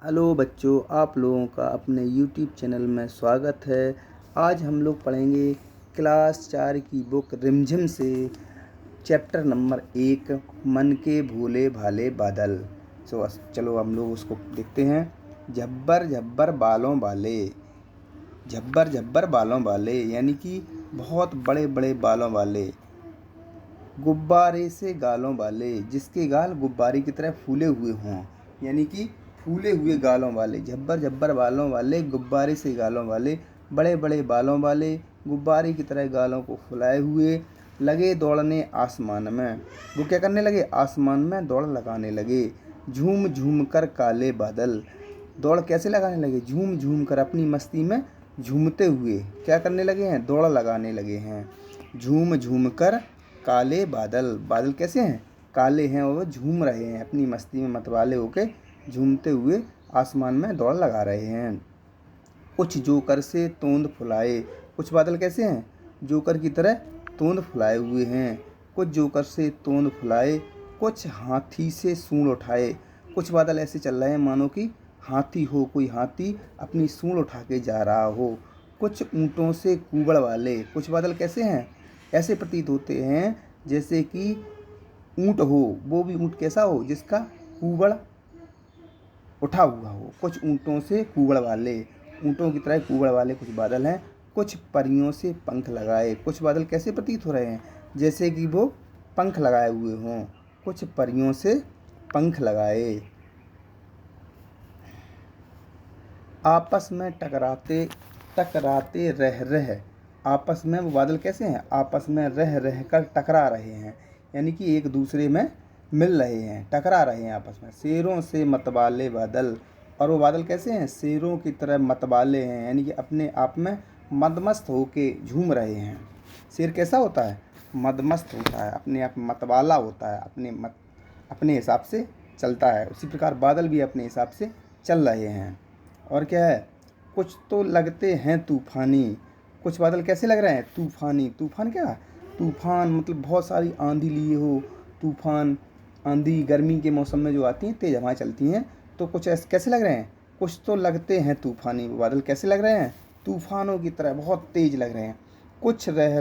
Hello बच्चों, आप लोगों का अपने यूट्यूब चैनल में स्वागत है। आज हम लोग पढ़ेंगे क्लास 4 की बुक रिमझिम से चैप्टर नंबर 1 मन के भोले भाले बादल। चलो हम लोग उसको देखते हैं। झब्बर झब्बर बालों वाले, झब्बर झब्बर बालों वाले यानी कि बहुत बड़े बड़े बालों वाले, गुब्बारे से गालों वाले, जिसके गाल गुब्बारे की तरह फूले हुए हों, यानी कि फूले हुए गालों वाले, झब्बर झब्बर बालों वाले, गुब्बारे से गालों वाले, बड़े बड़े बालों वाले, गुब्बारे की तरह गालों को फुलाए हुए, लगे दौड़ने आसमान में। वो क्या करने लगे? आसमान में दौड़ लगाने लगे। झूम झूम कर काले बादल, दौड़ कैसे लगाने लगे? झूम झूम कर, अपनी मस्ती में झूमते हुए क्या करने लगे हैं? दौड़ लगाने लगे हैं। झूम झूम कर काले बादल, बादल कैसे हैं? काले हैं और वो झूम रहे हैं, अपनी मस्ती में मतवाले होके झूमते हुए आसमान में दौड़ लगा रहे हैं। कुछ जोकर से तोंद फुलाए, कुछ बादल कैसे हैं? जोकर की तरह तोंद फुलाए हुए हैं। कुछ जोकर से तोंद फुलाए, कुछ हाथी से सूंड उठाए। कुछ बादल ऐसे चल रहे हैं मानो कि हाथी हो, कोई हाथी अपनी सूंड उठा के जा रहा हो। कुछ ऊँटों से कूबड़ वाले, कुछ बादल कैसे हैं? ऐसे प्रतीत होते हैं जैसे कि ऊँट हो, वो भी ऊँट कैसा हो? जिसका कूबड़ उठा हुआ हो। कुछ ऊँटों से कूबड़ वाले, ऊँटों की तरह कूबड़ वाले कुछ बादल हैं। कुछ परियों से पंख लगाए, कुछ बादल कैसे प्रतीत हो रहे हैं? जैसे कि वो पंख लगाए हुए हों। कुछ परियों से पंख लगाए। आपस में टकराते टकराते रह रह, आपस में वो बादल कैसे हैं? आपस में रह रह कर टकरा रहे हैं, यानी कि एक दूसरे में मिल रहे हैं, टकरा रहे हैं आपस में। शेरों से मतवाले बादल, और वो बादल कैसे हैं? शेरों की तरह मतवाले हैं, यानी कि अपने आप में मदमस्त होके झूम रहे हैं। शेर कैसा होता है? मदमस्त होता है, अपने आप मतवाला होता है, अपने हिसाब से चलता है। उसी प्रकार बादल भी अपने हिसाब से चल रहे हैं। और क्या है? कुछ तो लगते हैं तूफानी, कुछ बादल कैसे लग रहे हैं? तूफानी। तूफान क्या? तूफान मतलब बहुत सारी आंधी लिए हो। तूफान, आंधी गर्मी के मौसम में जो आती हैं, तेज हवाएं चलती हैं, तो कुछ ऐसे कैसे लग रहे हैं? कुछ तो लगते हैं तूफानी। वो बादल कैसे लग रहे हैं? तूफानों की तरह बहुत तेज लग रहे हैं। कुछ रह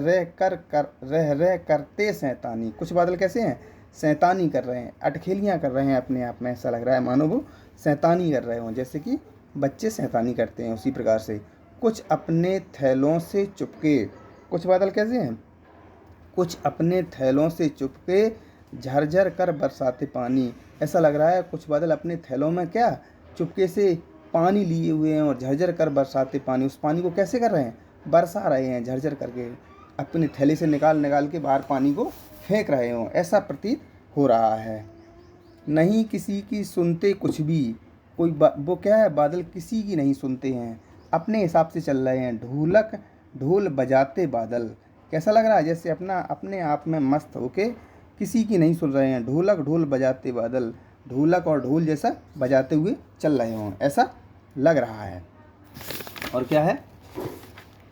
रह करते शैतानी, कुछ बादल कैसे हैं? शैतानी कर रहे हैं, अटखेलियाँ कर रहे हैं अपने आप में। ऐसा लग रहा है मानो वो शैतानी कर रहे हों, जैसे कि बच्चे शैतानी करते हैं, उसी प्रकार से। कुछ अपने थैलों से चुपके, कुछ बादल कैसे हैं? कुछ अपने थैलों से चुपके झरझर कर बरसाते पानी। ऐसा लग रहा है कुछ बादल अपने थैलों में क्या चुपके से पानी लिए हुए हैं और झरझर कर बरसाते पानी। उस पानी को कैसे कर रहे हैं? बरसा रहे हैं, झरझर करके अपने थैले से निकाल निकाल के बाहर पानी को फेंक रहे हों, ऐसा प्रतीत हो रहा है। नहीं किसी की सुनते कुछ भी, वो क्या है? बादल किसी की नहीं सुनते हैं, अपने हिसाब से चल रहे हैं। ढोलक ढोल बजाते बादल, कैसा लग रहा है? जैसे अपने आप में मस्त होके किसी की नहीं सुन रहे हैं। ढोलक ढोल बजाते बादल, ढोलक और ढोल जैसा बजाते हुए चल रहे हों, ऐसा लग रहा है। और क्या है?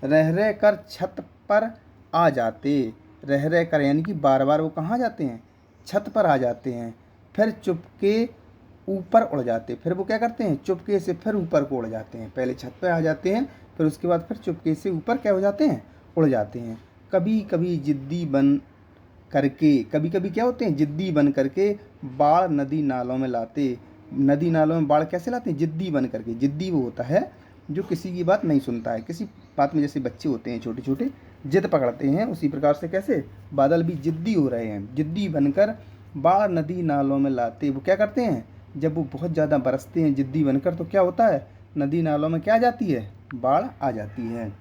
रह रह कर छत पर आ जाते, रह रह कर यानी कि बार बार वो कहाँ जाते हैं? छत पर आ जाते हैं। फिर चुपके ऊपर उड़ जाते, फिर वो क्या करते हैं? चुपके से फिर ऊपर को उड़ जाते हैं। पहले छत पर आ जाते हैं, फिर उसके बाद फिर चुपके से ऊपर क्या हो जाते हैं? उड़ जाते हैं। कभी कभी जिद्दी बन करके, कभी कभी क्या होते हैं? जिद्दी बन करके बाढ़ नदी नालों में लाते। नदी नालों में बाढ़ कैसे लाते हैं? जिद्दी बन करके। जिद्दी वो होता है जो किसी की बात नहीं सुनता है, किसी बात में, जैसे बच्चे होते हैं छोटे छोटे, जिद पकड़ते हैं, उसी प्रकार से कैसे बादल भी जिद्दी हो रहे हैं। जिद्दी बनकर बाढ़ नदी नालों में लाते, वो क्या करते हैं? जब वो बहुत ज़्यादा बरसते हैं जिद्दी बनकर, तो क्या होता है? नदी नालों में क्या आ जाती है? बाढ़ आ जाती है।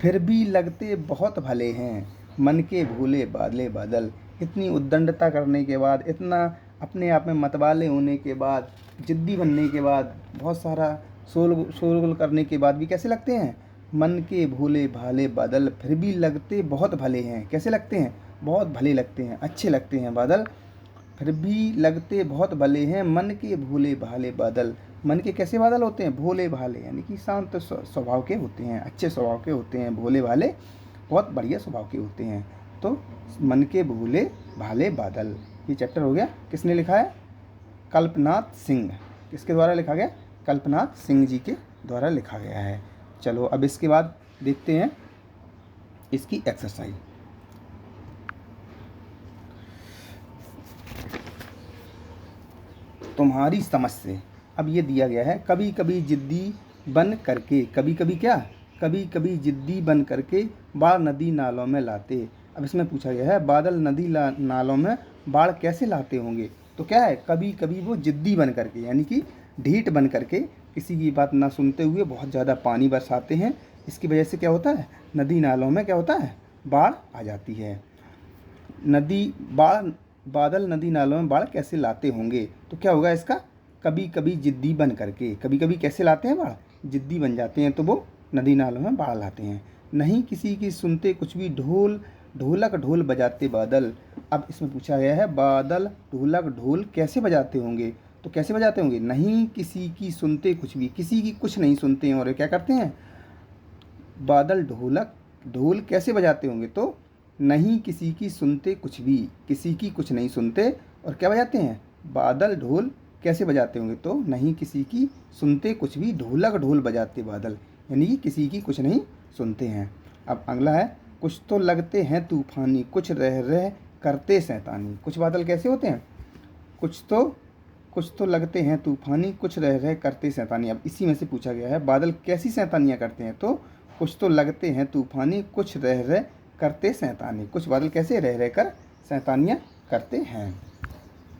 फिर भी लगते बहुत भले हैं मन के भोले बादले बादल, इतनी उद्दंडता करने के बाद, इतना अपने आप में मतवाले होने के बाद, जिद्दी बनने के बाद, बहुत सारा शोरगुल करने के बाद भी कैसे लगते हैं? मन के भोले भाले बादल, फिर भी लगते बहुत भले हैं। कैसे लगते हैं? बहुत भले लगते हैं, अच्छे लगते हैं बादल। फिर भी लगते बहुत भले हैं मन के भोले भाले बादल। मन के कैसे बादल होते हैं? भोले भाले, यानी कि शांत स्वभाव के होते हैं, अच्छे स्वभाव के होते हैं। भोले भाले बहुत बढ़िया स्वभाव के होते हैं। तो मन के भोले भाले बादल, ये चैप्टर हो गया। किसने लिखा है? कल्पनाथ सिंह। किसके द्वारा लिखा गया? कल्पनाथ सिंह जी के द्वारा लिखा गया है। चलो अब इसके बाद देखते हैं इसकी एक्सरसाइज। तुम्हारी समझ से, अब ये दिया गया है, कभी कभी जिद्दी बन करके, कभी कभी क्या, कभी कभी जिद्दी बन करके बाढ़ नदी नालों में लाते। अब इसमें पूछा गया है बादल नदी नालों में बाढ़ कैसे लाते होंगे। तो क्या है, कभी कभी वो जिद्दी बन करके यानी कि ढीठ बन करके किसी की बात ना सुनते हुए बहुत ज़्यादा पानी बरसाते हैं। इसकी वजह से क्या होता है, नदी नालों में क्या होता है, बाढ़ आ जाती है। बादल नदी नालों में बाढ़ कैसे लाते होंगे, तो क्या होगा इसका, कभी कभी जिद्दी बन करके, कभी कभी कैसे लाते हैं बाढ़, जिद्दी बन जाते हैं तो वो नदी नालों में बाढ़ लाते हैं। नहीं किसी की सुनते कुछ भी, ढोलक ढोल बजाते बादल। अब इसमें पूछा गया है बादल ढोलक ढोल कैसे बजाते होंगे, तो कैसे बजाते होंगे, नहीं किसी की सुनते कुछ भी, किसी की कुछ नहीं सुनते हैं और क्या करते हैं, बादल ढोलक ढोल कैसे बजाते होंगे, तो नहीं किसी की सुनते कुछ भी, किसी की कुछ नहीं सुनते और क्या बजाते हैं, बादल ढोल कैसे बजाते होंगे, तो नहीं किसी की सुनते कुछ भी, ढोलक ढोल बजाते बादल, यानी कि किसी की कुछ नहीं सुनते हैं। अब अगला है, कुछ तो लगते हैं तूफानी, कुछ रह रह करते शैतानी। कुछ बादल कैसे होते हैं, कुछ तो लगते हैं तूफानी, कुछ रह रह करते शैतानी। अब इसी में से पूछा गया है बादल कैसी शैतानियाँ करते हैं, तो कुछ तो लगते हैं तूफानी, कुछ रह रह करते शैतानी। कुछ बादल कैसे रह रह कर शैतानियाँ करते हैं,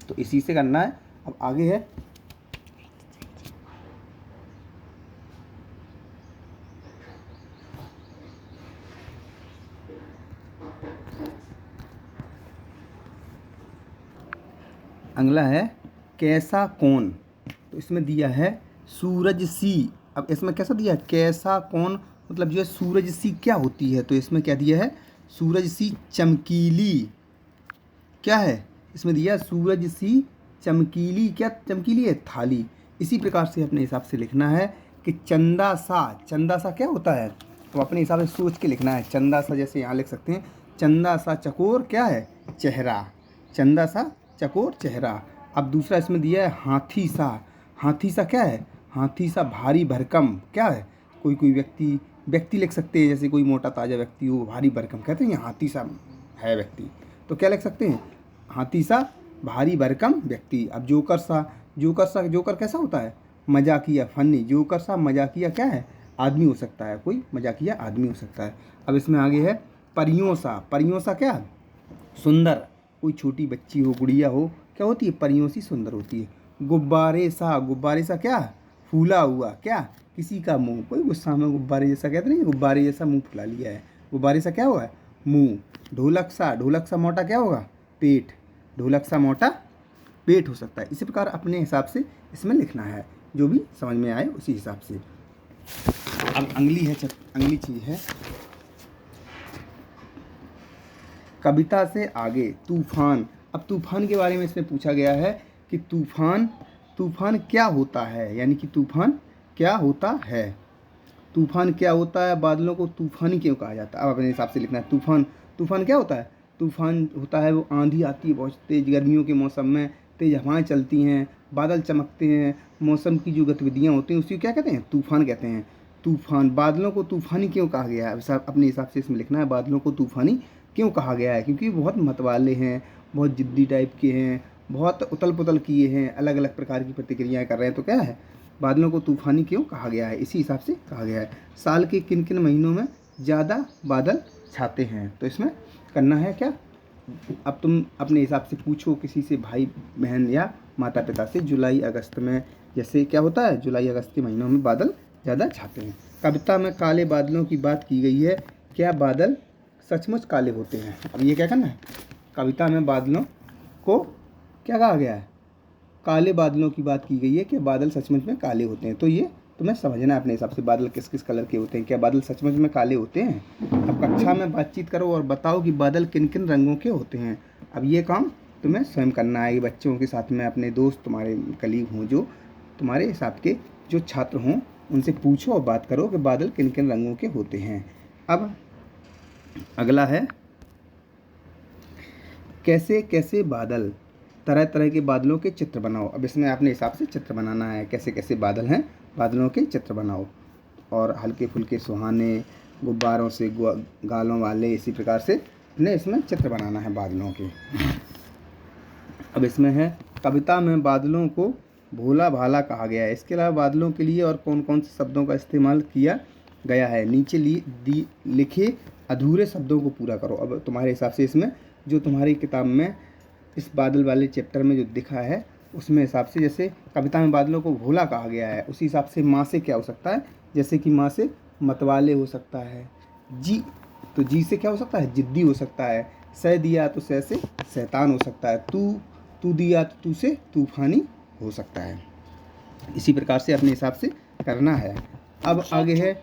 तो इसी से करना है। अब आगे है, अगला है कैसा कौन। तो इसमें दिया है सूरज सी। अब इसमें कैसा दिया है, कैसा कौन, मतलब जो है सूरज सी क्या होती है, तो इसमें क्या दिया है, सूरज सी चमकीली, क्या है इसमें दिया, सूरज सी चमकीली, क्या चमकीली है, थाली। इसी प्रकार से अपने हिसाब से लिखना है कि चंदा सा क्या होता है, तो अपने हिसाब से सोच के लिखना है। चंदा सा जैसे यहाँ लिख सकते हैं, चंदा सा चकोर क्या है, चेहरा, चंदा सा चकोर चेहरा। अब दूसरा इसमें दिया है हाथी सा क्या है, हाथी सा भारी भरकम, क्या है, कोई व्यक्ति लिख सकते हैं, जैसे कोई मोटा ताज़ा व्यक्ति हो, भारी भरकम कहते हैं, ये हाथी सा है व्यक्ति, तो क्या लिख सकते हैं, हाथी सा भारी भरकम व्यक्ति। अब जोकर कैसा होता है, मजाकिया फनी, जोकर सा मजाकिया क्या है, आदमी हो सकता है, कोई मजाकिया आदमी हो सकता है। अब इसमें आगे है परियों सा क्या, सुंदर, कोई छोटी बच्ची हो, गुड़िया हो, क्या होती है, परियों सी सुंदर होती है। गुब्बारे सा क्या, फूला हुआ, क्या, किसी का मुंह, कोई गुस्सा में गुब्बारे जैसा कहते नहीं, गुब्बारे जैसा मुंह फुला लिया है, गुब्बारे सा क्या हुआ है, मुंह। ढोलक सा मोटा क्या होगा, पेट, ढोलक सा मोटा पेट हो सकता है। इसी प्रकार अपने हिसाब से इसमें लिखना है, जो भी समझ में आए उसी हिसाब से। अब अगली चीज़ है कविता से आगे तूफान। अब तूफान के बारे में इसमें पूछा गया है कि तूफान क्या होता है, यानी कि तूफान क्या होता है, तूफान क्या होता है, बादलों को तूफानी क्यों कहा जाता है। अब अपने हिसाब से लिखना है, तूफान क्या होता है, तूफान होता है वो आंधी आती है बहुत तेज़, गर्मियों के मौसम में तेज़ हवाएं चलती हैं, बादल चमकते हैं, मौसम की जो गतिविधियाँ होती हैं उसी को क्या कहते हैं, तूफान कहते हैं। तूफान, बादलों को तूफानी क्यों कहा गया है, अपने हिसाब से इसमें लिखना है, बादलों को तूफानी क्यों कहा गया है, क्योंकि बहुत मतवाले हैं, बहुत जिद्दी टाइप के हैं, बहुत उतल पुतल किए हैं, अलग अलग प्रकार की प्रतिक्रियाएँ कर रहे हैं, तो क्या है, बादलों को तूफानी क्यों कहा गया है, इसी हिसाब से कहा गया है। साल के किन किन महीनों में ज़्यादा बादल छाते हैं, तो इसमें करना है क्या, अब तुम अपने हिसाब से पूछो किसी से, भाई बहन या माता पिता से, जुलाई अगस्त में जैसे क्या होता है, जुलाई अगस्त के महीनों में बादल ज़्यादा छाते हैं। कविता में काले बादलों की बात की गई है, क्या बादल सचमुच काले होते हैं। अब ये क्या करना है, कविता में बादलों को क्या कहा गया है, काले बादलों की बात की गई है कि बादल सचमुच में काले होते हैं, तो ये तुम्हें समझना है अपने हिसाब से, बादल किस किस कलर के होते हैं, क्या बादल सचमुच में काले होते हैं। अब कक्षा में बातचीत करो और बताओ कि बादल किन किन रंगों के होते हैं। अब ये काम तुम्हें स्वयं करना है, बच्चों के साथ में, अपने दोस्त, तुम्हारे कलीग हों, जो तुम्हारे हिसाब के जो छात्र हों, उनसे पूछो और बात करो कि बादल किन किन रंगों के होते हैं। अब अगला है कैसे कैसे बादल। तरह तरह के बादलों के चित्र बनाओ। अब इसमें अपने हिसाब से चित्र बनाना है, कैसे कैसे बादल हैं, बादलों के चित्र बनाओ। और हल्के फुल्के सुहाने गुब्बारों से गालों वाले, इसी प्रकार से अपने इसमें चित्र बनाना है बादलों के। अब इसमें है कविता में बादलों को भोला भाला कहा गया है। इसके अलावा बादलों के लिए और कौन कौन से शब्दों का इस्तेमाल किया गया है, नीचे लिखे अधूरे शब्दों को पूरा करो। अब तुम्हारे हिसाब से इसमें जो तुम्हारी किताब में इस बादल वाले चैप्टर में जो दिखा है उसमें हिसाब से, जैसे कविता में बादलों को भोला कहा गया है, उसी हिसाब से माँ से क्या हो सकता है, जैसे कि माँ से मतवाले हो सकता है। जी, तो जी से क्या हो सकता है, जिद्दी हो सकता है। सह दिया तो सह से शैतान हो सकता है। तू दिया तो तू से तूफानी हो सकता है। इसी प्रकार से अपने हिसाब से करना है। अब आगे है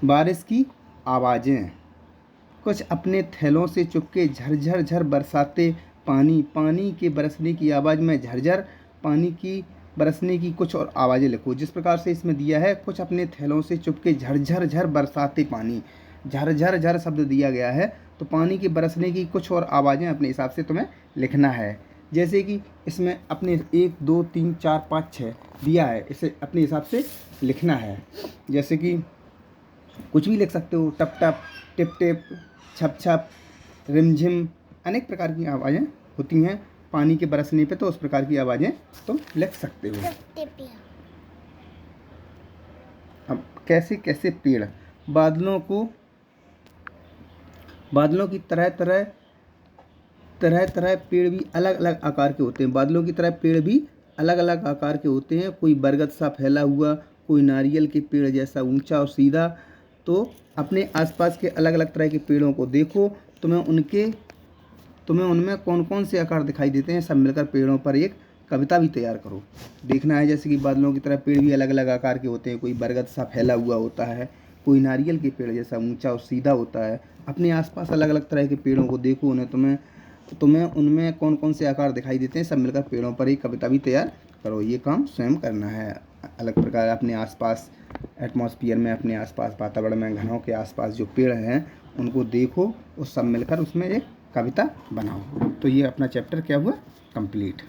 बारिश की आवाज़ें। कुछ अपने थैलों से चुपके झरझर झर बरसाते पानी, पानी के बरसने की आवाज़ में झरझर, पानी की बरसने की कुछ और आवाज़ें लिखो। जिस प्रकार से इसमें दिया है, कुछ अपने थैलों से चुपके झरझर झर बरसाते पानी, झरझर झर शब्द दिया गया है, तो पानी के बरसने की कुछ और आवाज़ें अपने हिसाब से तुम्हें लिखना है। जैसे कि इसमें अपने 1 2 3 4 5 6 दिया है, इसे अपने हिसाब से लिखना है। जैसे कि कुछ भी लिख सकते हो, टप टप, टिप टिप, छप छप, रिमझिम, अनेक प्रकार की आवाज़ें होती हैं पानी के बरसने पे, तो उस प्रकार की आवाज़ें तुम लिख सकते हो। अब कैसे कैसे पेड़, बादलों की तरह तरह पेड़ भी अलग अलग आकार के होते हैं। बादलों की तरह पेड़ भी अलग अलग आकार के होते हैं। कोई बरगद सा फैला हुआ, कोई नारियल के पेड़ जैसा ऊंचा और सीधा। तो अपने आसपास के अलग अलग तरह के पेड़ों को देखो, तुम्हें उनमें कौन कौन से आकार दिखाई देते हैं, सब मिलकर पेड़ों पर एक कविता भी तैयार करो। देखना है जैसे कि बादलों की तरह पेड़ भी अलग अलग आकार के होते हैं। कोई बरगद सा फैला हुआ होता है, कोई नारियल के पेड़ जैसा ऊंचा और सीधा होता है। अपने आसपास अलग अलग तरह के पेड़ों को देखो, तुम्हें उनमें कौन कौन से आकार दिखाई देते हैं, सब मिलकर पेड़ों पर एक कविता भी तैयार करो। ये काम स्वयं करना है। अलग प्रकार अपने आसपास एटमॉस्फेयर में, अपने आसपास वातावरण में, घरों के आसपास जो पेड़ हैं उनको देखो और सब मिलकर उसमें एक कविता बनाओ। तो ये अपना चैप्टर क्या हुआ, कंप्लीट।